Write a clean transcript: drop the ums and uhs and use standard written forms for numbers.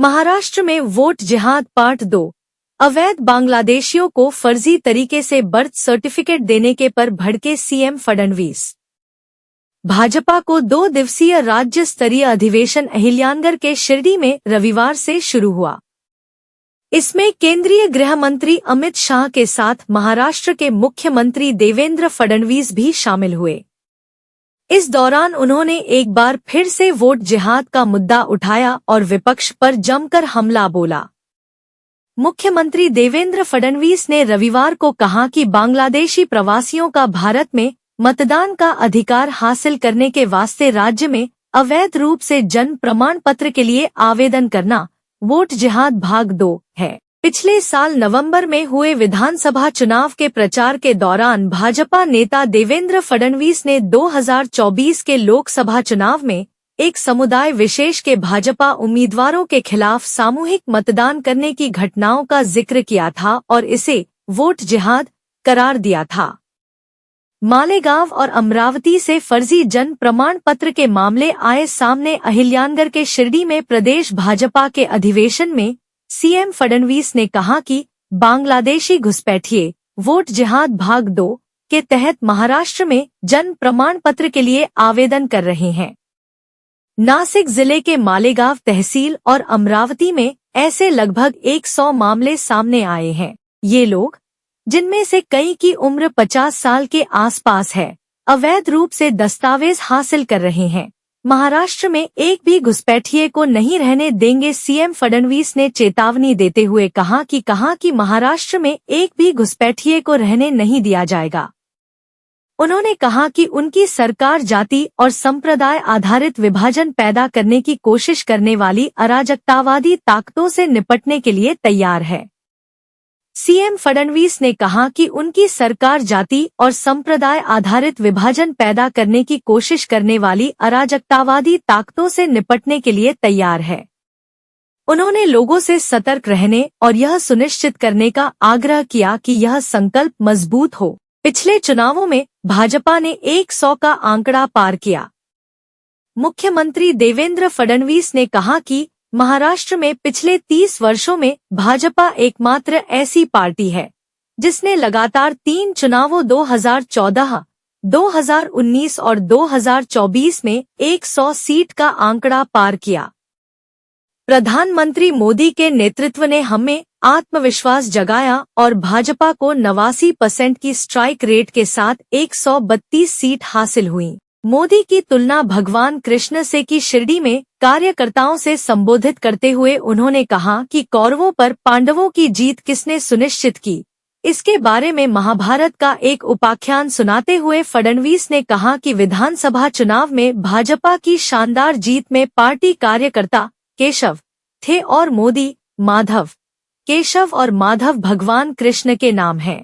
महाराष्ट्र में वोट जिहाद पार्ट 2। अवैध बांग्लादेशियों को फर्जी तरीके से बर्थ सर्टिफिकेट देने के पर भड़के सीएम फडणवीस। भाजपा को 2 दिवसीय राज्य स्तरीय अधिवेशन अहिल्यानगर के शिरडी में रविवार से शुरू हुआ। इसमें केंद्रीय गृह मंत्री अमित शाह के साथ महाराष्ट्र के मुख्यमंत्री देवेंद्र फडणवीस भी शामिल हुए। इस दौरान उन्होंने एक बार फिर से वोट जिहाद का मुद्दा उठाया और विपक्ष पर जमकर हमला बोला। मुख्यमंत्री देवेंद्र फडणवीस ने रविवार को कहा कि बांग्लादेशी प्रवासियों का भारत में मतदान का अधिकार हासिल करने के वास्ते राज्य में अवैध रूप से जन्म प्रमाण पत्र के लिए आवेदन करना वोट जिहाद भाग 2 है। पिछले साल नवंबर में हुए विधानसभा चुनाव के प्रचार के दौरान भाजपा नेता देवेंद्र फडणवीस ने 2024 के लोकसभा चुनाव में एक समुदाय विशेष के भाजपा उम्मीदवारों के खिलाफ सामूहिक मतदान करने की घटनाओं का जिक्र किया था और इसे वोट जिहाद करार दिया था। मालेगांव और अमरावती से फर्जी जन्म प्रमाण पत्र के मामले आए सामने। अहिल्यानगर के शिरडी में प्रदेश भाजपा के अधिवेशन में सीएम फडणवीस ने कहा कि बांग्लादेशी घुसपैठिए वोट जिहाद भाग 2 के तहत महाराष्ट्र में जन्म प्रमाण पत्र के लिए आवेदन कर रहे हैं। नासिक जिले के मालेगांव तहसील और अमरावती में ऐसे लगभग 100 मामले सामने आए हैं। ये लोग, जिनमें से कई की उम्र 50 साल के आसपास है, अवैध रूप से दस्तावेज हासिल कर रहे हैं। महाराष्ट्र में एक भी घुसपैठिए को नहीं रहने देंगे। सीएम फडणवीस ने चेतावनी देते हुए कहा कि महाराष्ट्र में एक भी घुसपैठिए को रहने नहीं दिया जाएगा। उन्होंने कहा कि उनकी सरकार जाति और संप्रदाय आधारित विभाजन पैदा करने की कोशिश करने वाली अराजकतावादी ताकतों से निपटने के लिए तैयार है। सीएम फडणवीस ने कहा कि उनकी सरकार जाति और संप्रदाय आधारित विभाजन पैदा करने की कोशिश करने वाली अराजकतावादी ताकतों से निपटने के लिए तैयार है। उन्होंने लोगों से सतर्क रहने और यह सुनिश्चित करने का आग्रह किया कि यह संकल्प मजबूत हो। पिछले चुनावों में भाजपा ने 100 का आंकड़ा पार किया। मुख्यमंत्री देवेंद्र फडणवीस ने कहा कि महाराष्ट्र में पिछले 30 वर्षों में भाजपा एकमात्र ऐसी पार्टी है जिसने लगातार 3 चुनावों 2014, 2019 और 2024 में 100 सीट का आंकड़ा पार किया। प्रधानमंत्री मोदी के नेतृत्व ने हमें आत्मविश्वास जगाया और भाजपा को 89% की स्ट्राइक रेट के साथ 132 सीट हासिल हुई। मोदी की तुलना भगवान कृष्ण से की। शिरडी में कार्यकर्ताओं से संबोधित करते हुए उन्होंने कहा कि कौरवों पर पांडवों की जीत किसने सुनिश्चित की, इसके बारे में महाभारत का एक उपाख्यान सुनाते हुए फडणवीस ने कहा कि विधानसभा चुनाव में भाजपा की शानदार जीत में पार्टी कार्यकर्ता केशव थे और मोदी, माधव, केशव और माधव भगवान कृष्ण के नाम हैं।